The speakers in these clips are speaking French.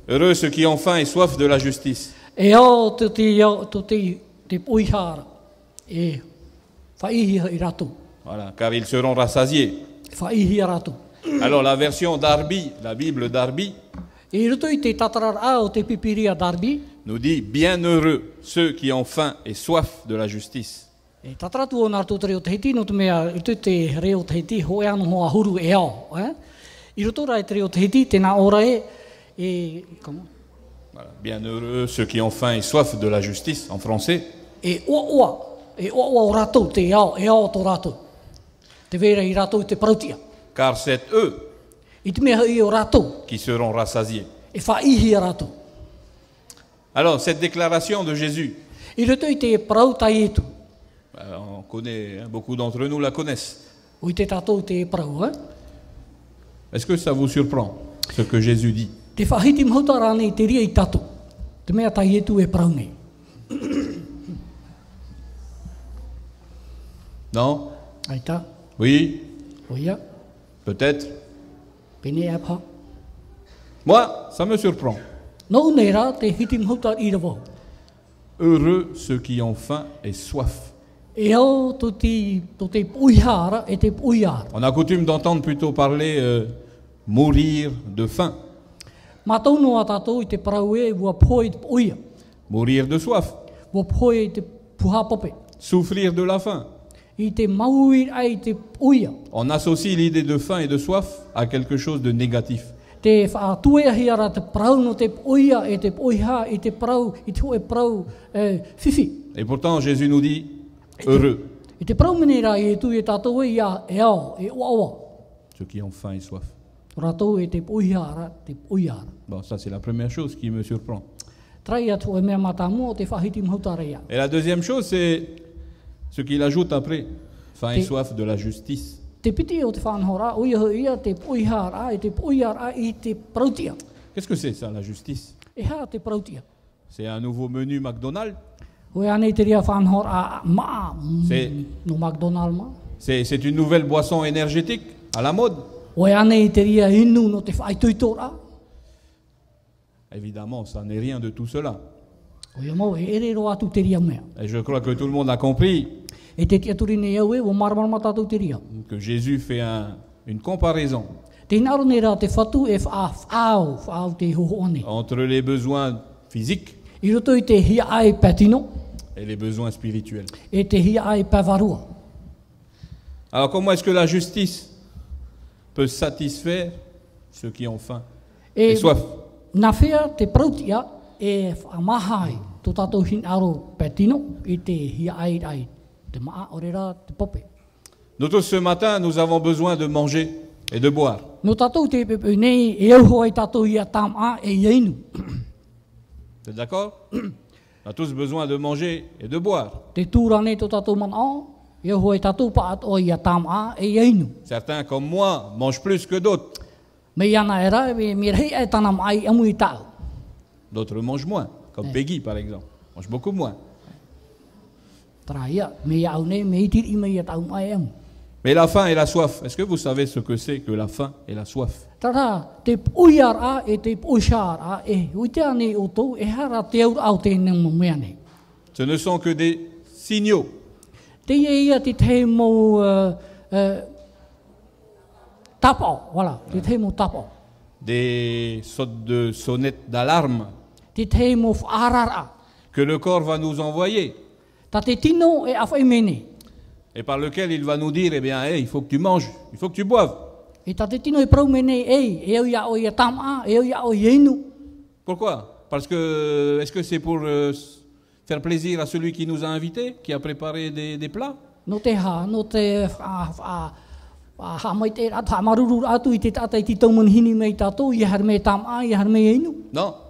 Heureux ceux qui ont faim et soif de la justice. Voilà, car ils seront rassasiés. Alors la version Darby, la Bible Darby, nous dit bienheureux ceux qui ont faim et soif de la justice. Voilà, bienheureux ceux qui ont faim et soif de la justice en français. Car c'est eux qui seront rassasiés. Alors cette déclaration de Jésus, on connaît, beaucoup d'entre nous la connaissent. Est-ce que ça vous surprend ce que Jésus dit? Non? Oui? Peut-être? Moi, ça me surprend. Heureux ceux qui ont faim et soif. On a coutume d'entendre plutôt parler mourir de faim. Mourir de soif. Souffrir de la faim. On associe l'idée de faim et de soif à quelque chose de négatif. Et pourtant Jésus nous dit heureux ceux qui ont faim et soif. Bon, ça c'est la première chose qui me surprend. Et la deuxième chose, c'est ce qu'il ajoute après, faim et soif de la justice. Qu'est-ce que c'est ça, la justice? C'est un nouveau menu McDonald's? C'est une nouvelle boisson énergétique à la mode? Évidemment, ça n'est rien de tout cela. Et je crois que tout le monde a compris que Jésus fait une comparaison entre les besoins physiques et les besoins spirituels. Alors comment est-ce que la justice peut satisfaire ceux qui ont faim et soif? Nous tous ce matin, nous avons besoin de manger et de boire. Vous êtes d'accord? On a tous besoin de manger et de boire. Certains, comme moi, mangent plus que d'autres. D'autres mangent moins, comme Peggy par exemple. Mange beaucoup moins. Mais la faim et la soif, est-ce que vous savez ce que c'est que la faim et la soif? Ce ne sont que des signaux. Des sortes de sonnettes d'alarme que le corps va nous envoyer. Et par lequel il va nous dire, eh bien, hey, il faut que tu manges, il faut que tu boives. Pourquoi? Parce que, est-ce que c'est pour faire plaisir à celui qui nous a invités, qui a préparé des plats? Non,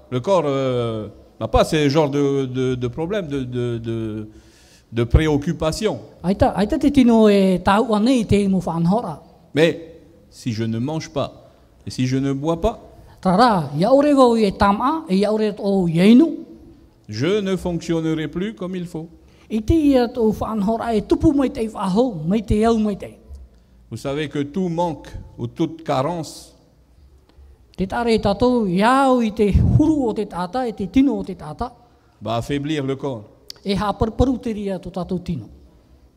le corps n'a pas ce genre de problème, de préoccupation. Mais si je ne mange pas et si je ne bois pas, je ne fonctionnerai plus comme il faut. Vous savez que tout manque ou toute carence Te tare tatou iau I te huru o te tata, e te tino o te tata, va affaiblir le corps, e haparparu te ria to tatou tino.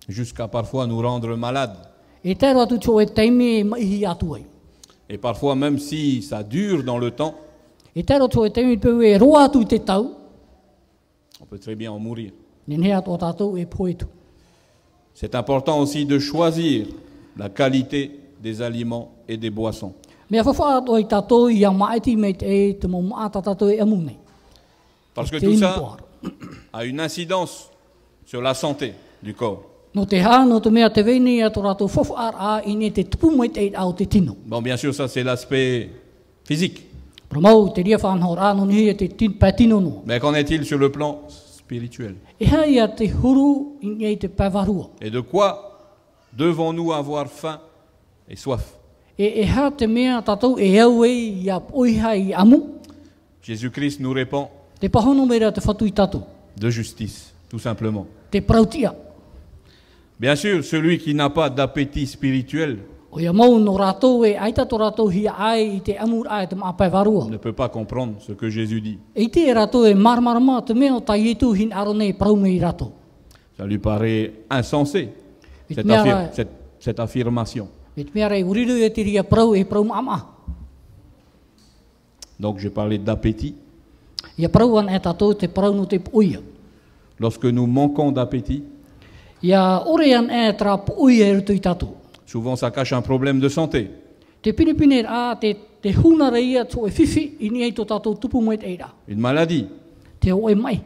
jusqu'à parfois nous rendre malades. E tēro atu tō e teime maihi atu ai. Et parfois, même si ça dure dans le temps, E tēro tō e teime peu e roa atu te tau, on peut très bien en mourir. nenea tō tatou e poetu. C'est important aussi de choisir la qualité des aliments et des boissons. Mea whawha ato I tatou I a maiti me te mo maata tatou e amu nei. Parce que Te tout inu ça poara. a une incidence sur la santé du corps. No te hā, no te mea te veini a tō rātou whawha ar a I ne te tupu mai te au te tino. Bon, bien sûr, ça c'est l'aspect physique. Pero mau te ria whanhau rā no ni te patino no. Mais qu'en est-il sur le plan spirituel? E hai a te huru I nei te pavarua. Et de quoi devons-nous avoir faim et soif? E hā te mea tatou e au e I a oiha I amu. Jésus-Christ nous répond Te pahono mera te whatu I tatou. de justice, tout simplement. Te prautia. Bien sûr, celui qui n'a pas d'appétit spirituel O ia mau no rātou e aita tō rātou hia ai I te amur ai te maapai varua. ne peut pas comprendre ce que Jésus dit. E te e rātou e marmarama te mea o tai etu hin aro nei praume I rātou. Ça lui paraît insensé, cette, Mea- cette affirmation. Me te mea rei uriru e te ria prau e prau maama. Donc j'ai parlé d'appétit. Ia prau an e tātou te prau no te puia. Lorsque nous manquons d'appétit, Ia ore an e tra puia e rutu I tātou. souvent ça cache un problème de santé. Te pinipine a te huna reia tō e whiwhi I ni ei tō tātou tupu mai te eira. Une maladie. Te o e mai.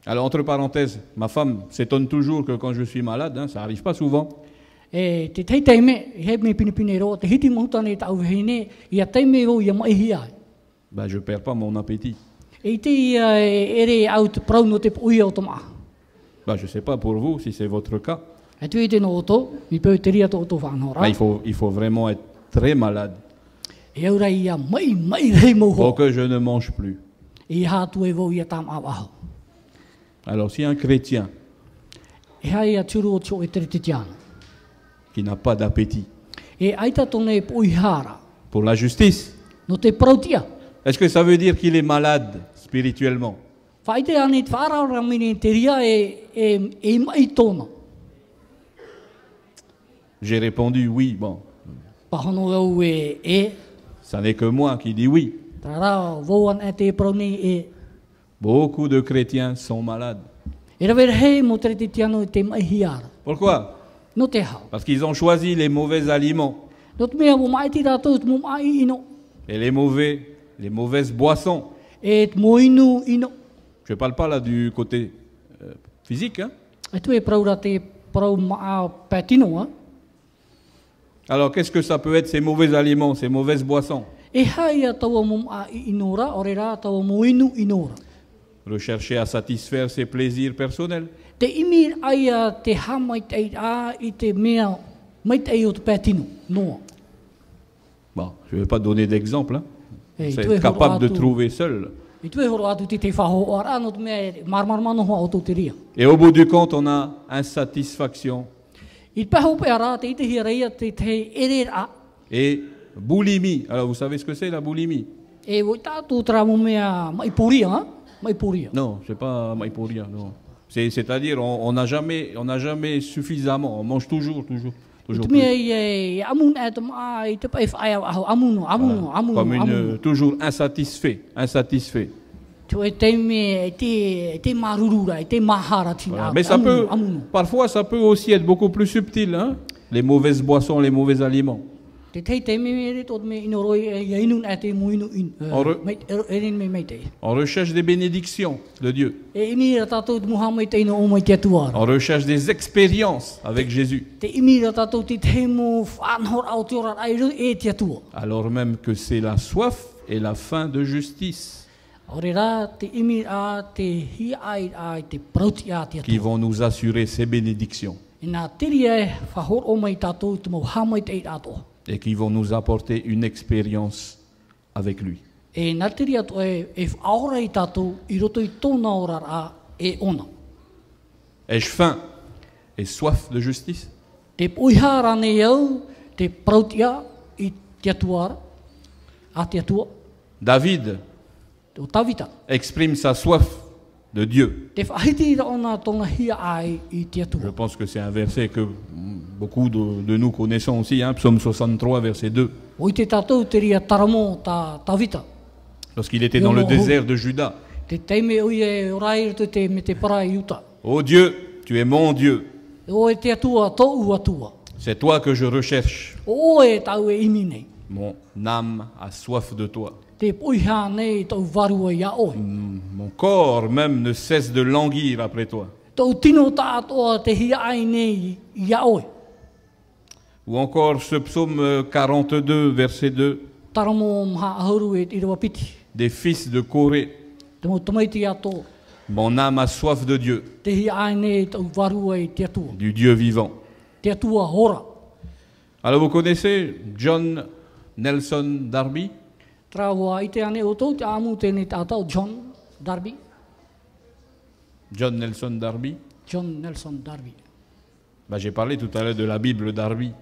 Alors entre parenthèses, ma femme s'étonne toujours que quand je suis malade, hein, ça n'arrive pas souvent, E te teime, he me pinipine ro, te hiti mahuta nei tau hine, ia teime ro ia mai hi ai. ben, je ne perds pas mon appétit. E te ia ere au te prau no te puia o toma. Ben, je ne sais pas pour vous si c'est votre cas, E tu e te no oto, mi peu te ria tō oto whanau mais rā. il faut vraiment être très malade E aura ia mai rei mau pour ho. que je ne mange plus. E hātu e vo ia tam awaho. Alors si un chrétien E hai a turu o tō e tere te tiana. qui n'a pas d'appétit E aita tōne e pui hara, pour la justice, no te prautia. est-ce que ça veut dire qu'il est malade spirituellement? Whaite ane te whārara mene te ria e mai tōna. J'ai répondu oui. Bon, Pahono au e, ça n'est que moi qui dis oui. tā rā, vauan e te prau nei e. Beaucoup de chrétiens sont malades. E rawe hei mo tere te tiano te mai hiara. Pourquoi? No te hao. Parce qu'ils ont choisi les mauvais aliments No te mea mo mai te rātou, te mo mai ino. et les mauvaises boissons. E te mo inu ino. Je ne parle pas là du côté physique, hein? E tu e praura te prau maa patino, ha? Alors qu'est-ce que ça peut être ces mauvais aliments, ces mauvaises boissons? E hai a taua mo maa inora, ore rā taua mo inu inora. Rechercher à satisfaire ses plaisirs personnels. Te imi ai a te hamai te a I te mea mai te o te patino, noa. Bon, je ne vais pas donner d'exemple, hein? Hey, C'est tu es être capable de horo atu. trouver seul. I tu e horo atu te whaho ara, no te mea marmarmano hoa o tō te ria. Et au bout du compte, on a insatisfaction I paho pe ara, te ite hia reia, te ere a. et boulimie. Alors vous savez ce que c'est la boulimie? E woi tātou tra mo mea mai poria, ha? Mai poria. Non, c'est pas maïporia, non. C'est-à-dire, on n'a jamais suffisamment, on mange toujours I plus. te mea I amun e te maa, I te pai whaia aho, amuno. Comme toujours insatisfait. Te e te me, te marurura, te mahara tina. Voilà. Mais parfois ça peut aussi être beaucoup plus subtil, hein? Les mauvaises boissons, les mauvais aliments. Te me re tot me inoro I inun e te mo inu in. Me mei te. On recherche des bénédictions de Dieu. E imi ra tātou te muha mai te ino o mai te atuara. On recherche des expériences avec Jésus. Te imi ra tātou te mo whanhor au te ora ai e te atua. Alors même que c'est la soif et la faim de justice Ore rā, te imi a te hi ai te prauti a te qui atua. vont nous assurer ces bénédictions E nā tiri e whahor o mai tātou te mo hamai te i atua. et qui vont nous apporter une expérience avec lui. E nā tiri atu e whaora I tātou I roto I tōna ora rā e ona. Ai-je faim et soif de justice? Te puihara nei au, te prautia I te atuara, a te atua. David O Tavita. exprime sa soif de Dieu. Te whahiti ra ona tōna hia ai I te Je atua. pense que c'est un verset que beaucoup de nous connaissons aussi, hein, Psaume 63, verset 2. O I te tātou te ria taramo tā Tavita. Lorsqu'il était dans le désert de Juda. Te teime o e o rai te te me te para I uta. Ô Dieu, tu es mon Dieu. O e te atua tōu atua. C'est toi que je recherche. O e tau e imi nei. Mon âme a soif de toi. Te poiha nei tau varua ia oi. Mon corps même ne cesse de languir après toi. Tau tino tātoa te hia ai nei ia oi. Ou encore ce psaume 42, verset 2, Taramo mha ahuru e irawa piti. des fils de Corée. Te mo tamaiti ato. Mon âme a soif de Dieu, Te hia ai nei tau varua I te atua. du Dieu vivant. Te atua hora. Alors vous connaissez John Nelson Darby? Trawa I te ane o tau te amu tēnei tātau John Darby. John Nelson Darby. John Nelson Darby. Bah, j'ai parlé tout à l'heure de la Bible Darby.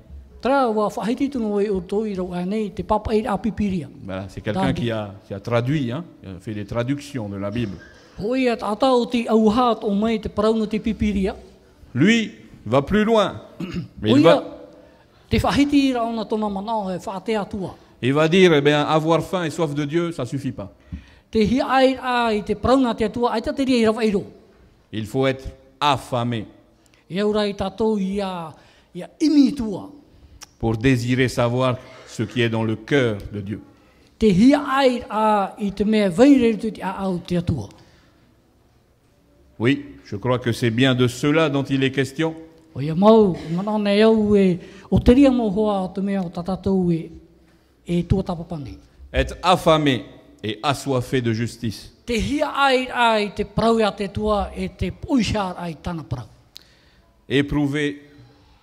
Trawa whahiti tunu e o tau I rau anei te papa I apipiria. Voilà, c'est quelqu'un Darby. qui a traduit, hein, qui a fait des traductions de la Bible. Hoi at atau te auhat o mai te parauna te pipiria. Lui va plus loin. Mais Hoi te whahiti ra ona tona manao e whaate atua. il va dire, eh bien, avoir faim et soif de Dieu, ça suffit pas. Te hi ai ai te parauna te atua, ai ta te ria I rawa iro. Il faut être affamé E aura I tātou ia imi tua. pour désirer savoir ce qui est dans le cœur de Dieu. Te hi ai I te mea veire tu te au te atua. Oui, je crois que c'est bien de cela dont il est question. O ia mau, manana e au e, o te ria mo hoa o te mea o tatatou e tua tapapani. Être affamé et assoiffé de justice. Te hi ai te parau ia te tua e te poishar ai tana parau. Éprouver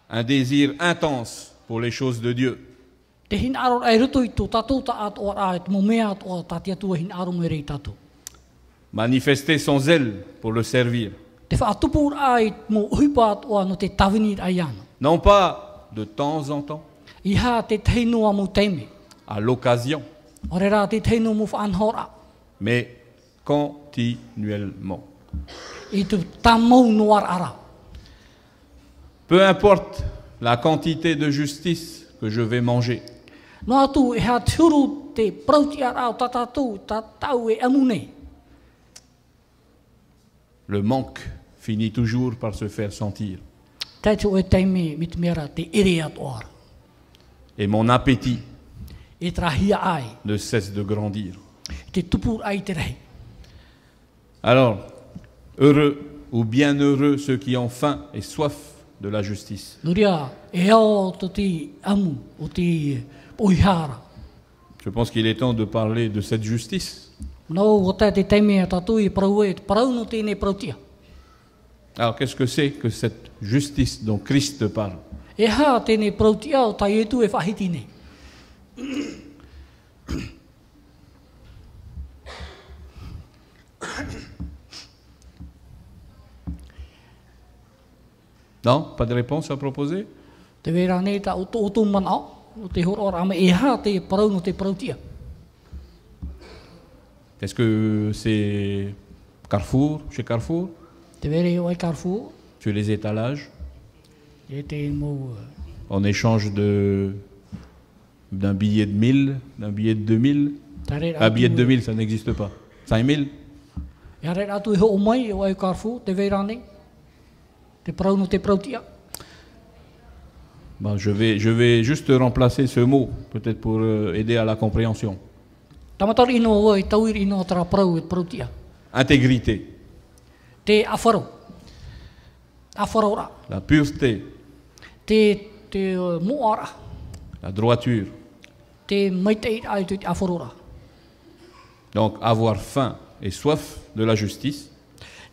un désir intense pour les choses de Dieu. Te hin aro ai ruto I tō tatou ta ato ai, te mo mea ato tati atua hin aro me rei tatou. Manifester son zèle pour le servir. Te whaatupu ai mo uhipa ato no te tawini ai ana. Non pas de temps en temps, I ha te teinoa mo teime. à l'occasion, O re rā te teino mo whaanhora. mais continuellement. I tu tamau noar ara. Peu importe la quantité de justice que je vais manger, No atu e ha turu te prauti ara o tatatou, tatau e amu nei. le manque finit toujours par se faire sentir. Taitu e teime mit mera te ere ato ara. Et mon appétit E trahia ai. ne cesse de grandir. Te tupu ai te rei. Alors, heureux ou bienheureux ceux qui ont faim et soif de la justice. Nuria e ao to te amu o te poihara. Je pense qu'il est temps de parler de cette justice. No, o te teime a tatu I parau e, parau no tēnei prautia. Alors, qu'est-ce que c'est que cette justice dont Christ parle? E ha tēnei prautia o tai etu e whahiti nei. Non? Pas de réponse à proposer? Te wera nei ta o tō manao, o te horo ora, e ha te parau no te prautia. Est-ce que c'est Carrefour, chez Carrefour? Te were o ai Carrefour, Sur les étalages, e te mo... en échange d'un billet de 1000, d'un billet de 2000? Un billet de 2000, ça n'existe pas. 5000? E hare atu e ho mai o ai Carrefour, te wera nei. Te parau no te prautia. Bon, je vais juste remplacer ce mot, peut-être pour aider à la compréhension. Tamatar ino o ai tauir ino tara parau e prautia. Intégrité, Te awharo. Awharo ora. la pureté, Te moara. la droiture. Te maitei ai te awharo ora. Donc avoir faim et soif de la justice,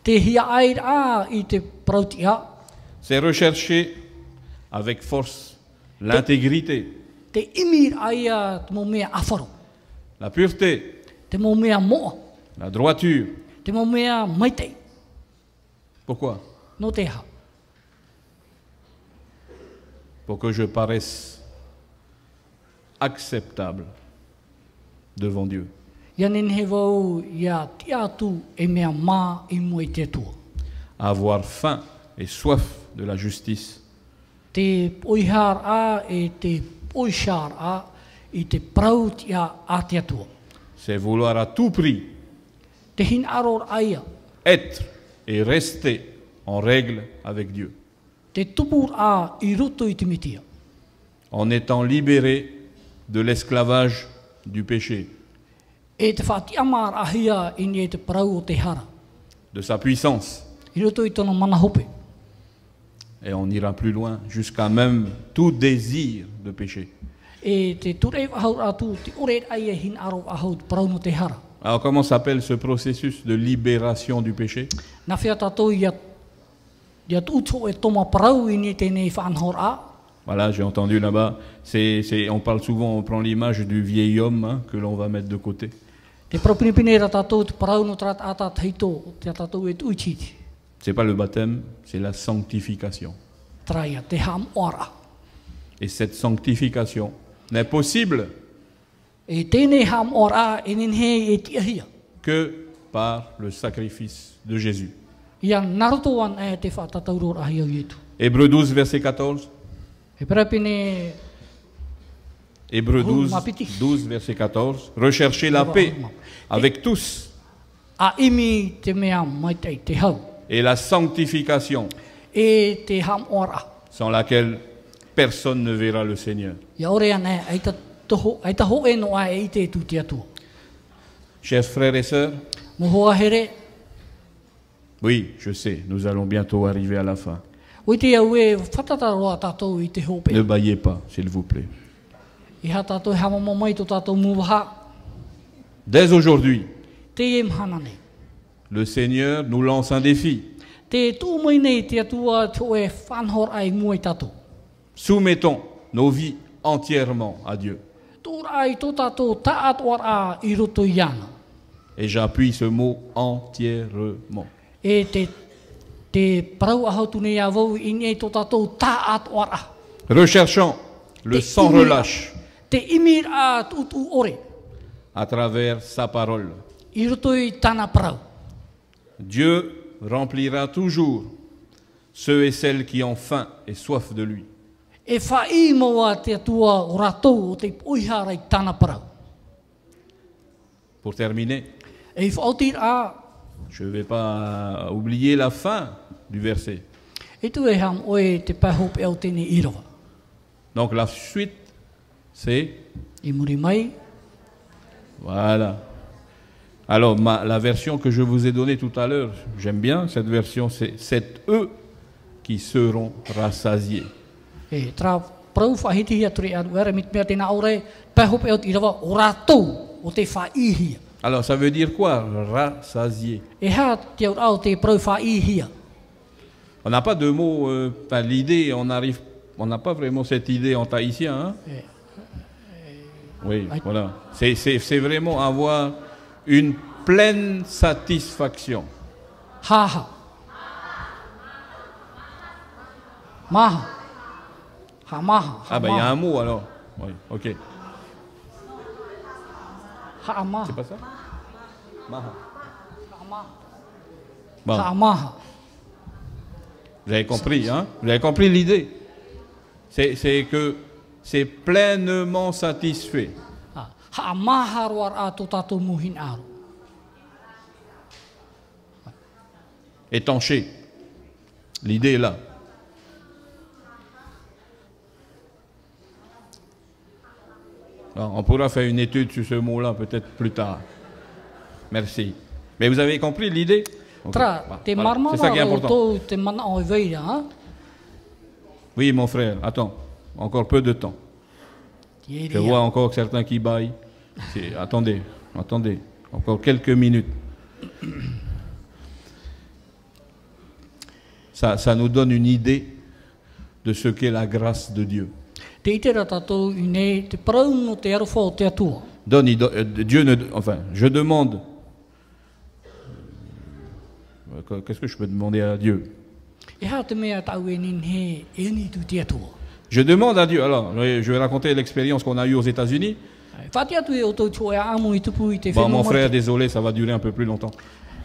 Te hia ai a I te prautia. c'est rechercher avec force l'intégrité, Te imir ai a te mo mea awharo. la pureté, Te mo mea moa. la droiture. Te mo mea maitei. Pourquoi? No te ha. Pour que je paraisse acceptable devant Dieu. Ia nen he wau ia te atu e mea mā I mua I te atua. avoir faim et soif de la justice. Te oihar a e te oishar a I te prau tia a te atua. C'est vouloir à tout prix Te hin aror aia. être et rester en règle avec Dieu, Te tupur a I roto I te mitia. en étant libéré de l'esclavage du péché, E te whati amar ahia I ni e te prau o te hara. de sa puissance. I roto I tono mana hope. Et on ira plus loin, jusqu'à même tout désir de péché. E te ture ahau atu, te ore aia hin aro ahau te prau no te hara. Alors comment s'appelle ce processus de libération du péché? Nā whia tātou ia uto e toma parau I ni tēnei whanhor a. Voilà, j'ai entendu là-bas, on parle souvent, on prend l'image du vieil homme hein, que l'on va mettre de côté. Te parapinipine ra tātou te parau no trat ata teito, te tātou e tuichiti. C'est pas le baptême, c'est la sanctification. Traia, te ham ora. Et cette sanctification n'est possible E tēnei ham ora e nenhe e tiahia. que par le sacrifice de Jésus. Ia naruto an e te whātatauror ahi au ietu. Hébreux 12, verset 14. He parapine Hébreux Oh, 12, ma piti. 12, verset 14. Recherchez la paix avec tous a imi te mea mai tei te hau. et la sanctification E te ham ora. sans laquelle personne ne verra le Seigneur. Ia ore ane, ai ta ho e no ai I te tu te atua. Chers frères et sœurs, Mo hoa here, oui, je sais, nous allons bientôt arriver à la fin. oi te au e whatataroa tātou I te hope. Ne baillez pas, s'il vous plaît. I ha tātou e hamama mai to tātou muwaha. Dès aujourd'hui, Te e mhana nei. le Seigneur nous lance un défi. Te tū mai nei te atua to e whanhor ai mua I tātou. Soumettons nos vies entièrement à Dieu. Tūra ai tō tātou taat war a I roto I ana. Et j'appuie ce mot entièrement. E te parau ahau tune ia vau I nei tō tātou taat war a. Recherchons le sans relâche Te imir a tutu ore. à travers sa parole. I roto I tana parau. Dieu remplira toujours ceux et celles qui ont faim et soif de lui. E whai maua te atua o ratou o te oihara I tana parau. Pour terminer, E whautir a, je ne vais pas oublier la fin du verset. e tu e ham oe te pahop e o tene irawa. Donc la suite, c'est... I muri mai, Voilà. Alors la version que je vous ai donnée tout à l'heure, j'aime bien cette version, c'est eux qui seront rassasiés. e tra parau whahiti hia ture anu era mit mea tena aure, pahop e o te irawa o ratou o te whaihia. Alors ça veut dire quoi, rassasiés? E ha te au au te parau whaihia. On n'a pas de mots, l'idée, on n'a pas vraiment cette idée en tahitien. Hein? Oui, voilà. C'est vraiment avoir une pleine satisfaction. Haha. Maha. Ha maha. Ah ben il y a un mot alors. Oui, ok. Ha maha. C'est pas ça? Maha. Ha maha. Bon, Ha maha. vous avez compris, hein? Vous avez compris l'idée. C'est que c'est pleinement satisfait. Ha maha roar a tō tātou muhin aro. Étanché. L'idée est là. Alors, on pourra faire une étude sur ce mot-là peut-être plus tard. Merci. Mais vous avez compris l'idée? Ok. Tra, Bah, te voilà. C'est ça qui est marmana o important. tō te mana o veira, ha? Oui, mon frère, attends. Encore peu de temps. Te Je vois encore certains qui baillent. Attendez, attendez. Encore quelques minutes. Ça nous donne une idée de ce qu'est la grâce de Dieu. Te itera tātou I nei te parau no te arofa o te atua. Dieu ne, enfin, je demande. Qu'est-ce que je peux demander à Dieu? E ha te mea tau e nin he e ni tu te atua. Je demande à Dieu. Alors, je vais raconter l'expérience qu'on a eue aux États-Unis. Whati atu e o tau tō e āmu I tupu I te Bon, whenua mon frère, marite. désolé, ça va durer un peu plus longtemps.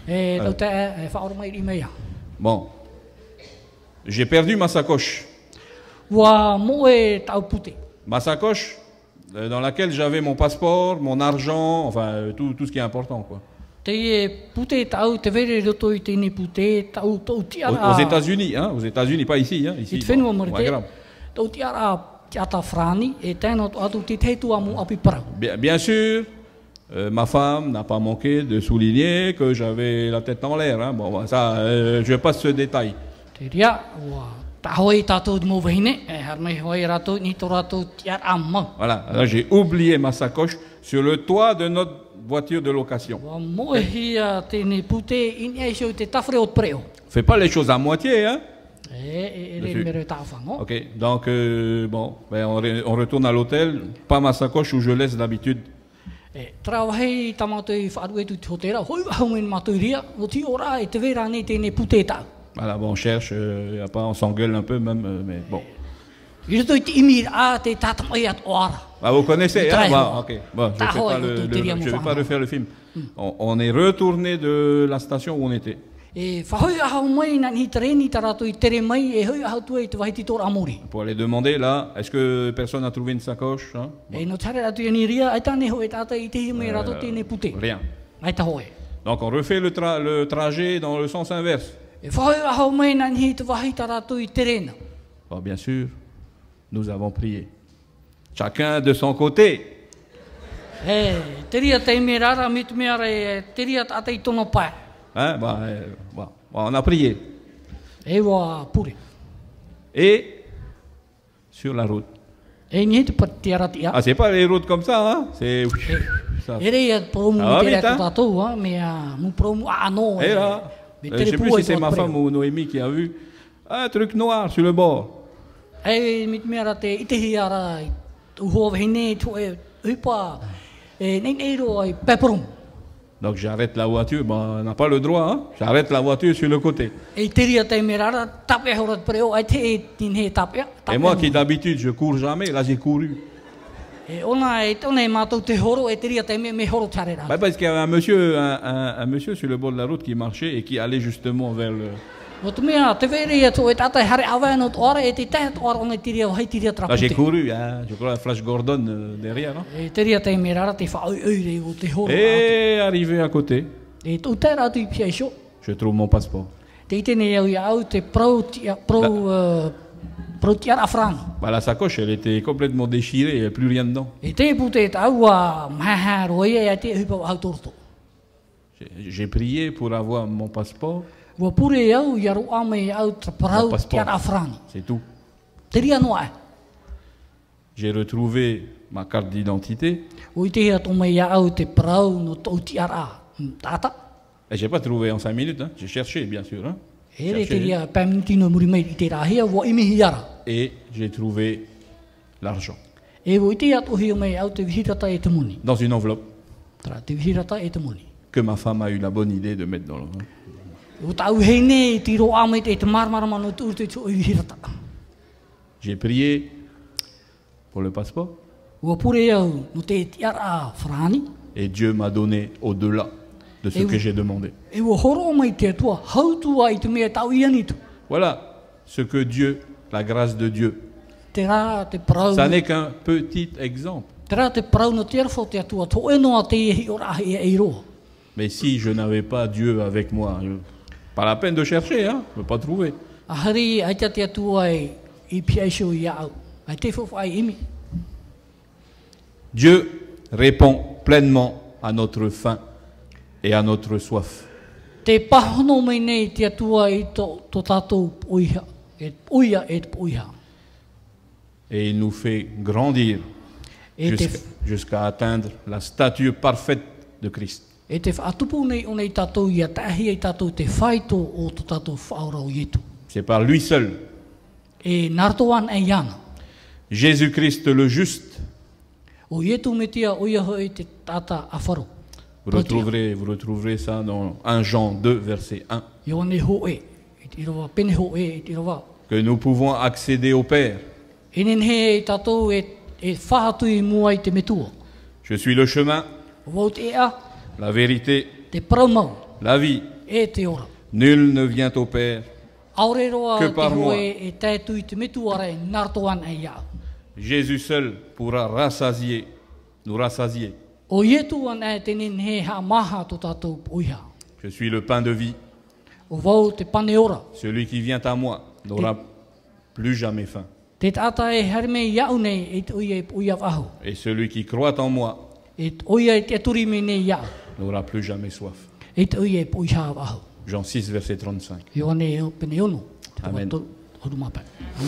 E tau te e whaoro mai I mea. Bon. J'ai perdu ma sacoche. Ua mo e tau pute. Ma sacoche dans laquelle j'avais mon passeport, mon argent, enfin tout ce qui est important, quoi. Te e pute tau te vere roto I tēne pute tau tau tiara. Aux États-Unis, hein, aux États-Unis, pas ici, hein, ici. I te whenua Bon, marite. pas grave. Tau tiara tiata frani e tēnā atu te teitu amu api parau. Bien sûr, ma femme n'a pas manqué de souligner que j'avais la tête en l'air. Hein. Bon, ça, je passe ce détail. Te ria, ua tahoi tātou mō wahine, e harmei hoi rātou, ni tō rātou tiara amma. Voilà, alors j'ai oublié ma sacoche sur le toit de notre voiture de location. Ua mo e hia tēne pute ini e shau te tawhare o te preo. Fais pas les choses à moitié, hein. E Monsieur. re mere tāwhango. Ok, donc bon, ben, on retourne à l'hôtel, pas ma sacoche où je laisse d'habitude. E trau hei tamato I whaaru e tu te hotera, hoi wahauen mātou ria, o ti ora e te vera nei tēne pute tau. Voilà, bon, on cherche, y a pas, on s'engueule un peu même, mais bon. I roto I te imi a te tātamai at oara. Ah, vous connaissez, hein? Bon, ok, bon, je Tahoe, vais pas refaire le film. On est retourné de la station où on était. E whahoi ahau mai na ni tereni ta rātou I tere mai e hoi ahau tua I te wahiti tōra amori. Pour aller demander là, est-ce que personne a trouvé une sacoche, hein? E no tare rātou I ni ria, ai tāne hoi tātai I te hi mai rātou tēne pute. Rien. Ai ta hoi. Donc on refait le trajet dans le sens inverse. E whahoi ahau mai na ni te wahita rātou I terena. Bon, bien sûr, nous avons prié. Chacun de son côté. E, te ria te ime rara, mitu mea re, te ria tātai tono pai. Hein? Bon, on a prié. E wa pure. Et sur la route. E ni te pati aratia. Ah, c'est pas les routes comme ça, hein? C'est... ça. E reia promu Ah, te rea vite, hein? ko tātou, ha, mea mu promu ano. Et là, Me je tere sais plus pua si I c'est tō ma preo. femme ou Noémie qui a vu un truc noir sur le bord. E mitu mea ra te itehi ara, uhoa wahine, tu e hupa, e nei ro ai peperum. Donc j'arrête la voiture, bon, on n'a pas le droit, hein? J'arrête la voiture sur le côté. E te ria te me rara, tape hora te preo, ai te e tinhe tape. Et moi qui d'habitude je cours jamais, là j'ai couru. E ona e tona e mātou te horo, e te ria te me horo tare rā. Bah, parce qu'il y avait un monsieur sur le bord de la route qui marchait et qui allait justement vers le... O te mea, te vere ia tō e tātai hare awa no tō ara, e te tehe tō ara ona te ria, hei te ria Là j'ai trapute. couru, hein, je crois, Flash Gordon derrière. Hein? E te ria te me rara, te whaoi oire o te horo. Et arrivé à côté, E tō te rātu I pia iso. je trouve mon passeport. Te itene au ia au te pro tiara afrang. Bah, la sacoche, elle était complètement déchirée, il n'y avait plus rien dedans. E te pute tau a maha roia e te hupa au torto. J'ai prié pour avoir mon passeport, Ua pure au ia ro ame au traparau Mon passeport. tiara afrang. c'est tout. Te ria noa e. J'ai retrouvé ma carte d'identité O I te hea tō mai ia au te parau no tō tiara tata. et j'ai pas trouvé en 5 minutes, hein. J'ai cherché bien sûr. Hein. E re te Cherché. ria pēminti no muri mai I te rahia, ua imihi ara. Et j'ai trouvé l'argent E o I te hea tohi o mai au te vihirata e te muni. dans une enveloppe Tara, te vihirata e te muni. que ma femme a eu la bonne idée de mettre dans le... O tau hei ne, ti ro ame te marmarama no te urte tō vihirata. J'ai prié pour le passeport Ua pure au no te tiara frani. et Dieu m'a donné au-delà de ce Et que vous- j'ai demandé. E ua horo mai te atua, hautua I te mea tau ianitu. Voilà ce que Dieu, la grâce de Dieu. Te rā te parau, Ça n'est qu'un petit exemple. te rā te parau no te arwhau te atua, tō e noa te ihi o rahi e eiroa. Mais si je n'avais pas Dieu avec moi, pas la peine de chercher, hein, je ne peux pas trouver. Ahari, ai te atua I pia iso I au. Ai te whawhai imi. Dieu répond pleinement à notre faim et à notre soif. Te pahono mai nei te atua I tō tātou oiha. E oia e te oiha. Et il nous fait grandir E te, jusqu'à atteindre la stature parfaite de Christ. e te whaatupu nei o nei tātou ia tahi e tātou te whaito o tō tātou whaora o ietu. C'est par lui seul, E nartoan e iana. Jésus-Christ le juste. O ietu me tia oia hoi te tata awharo. Vous retrouverez ça dans 1 Jean 2, verset 1. Ioane hoe, I te rawa, pene hoe, I te rawa. Que nous pouvons accéder au Père. E nen he e tātou e whahatui mua I te metua. Je suis le chemin, O wau te ea, la vérité, te paramau, la vie. e te ora. Nul ne vient au Père. Aoreroa Que te par moi. hoe e tētū i te metu are nartoan e iau. Jésus seul pourra rassasier, nous rassasier. O ietu an e tenen he ha maha to tātou uiha. Je suis le pain de vie. O wau te pane ora. Celui qui vient à moi n'aura plus jamais faim. Te tata e harme iau nei e te uia e uia wahu. Et celui qui croit en moi E te uia e te aturi me nei iau. n'aura plus jamais soif. E te uia e uiha wahu. Jean 6, verset 35. Io ane e pene ono. Te Amen. watu, horu mapai. Amen.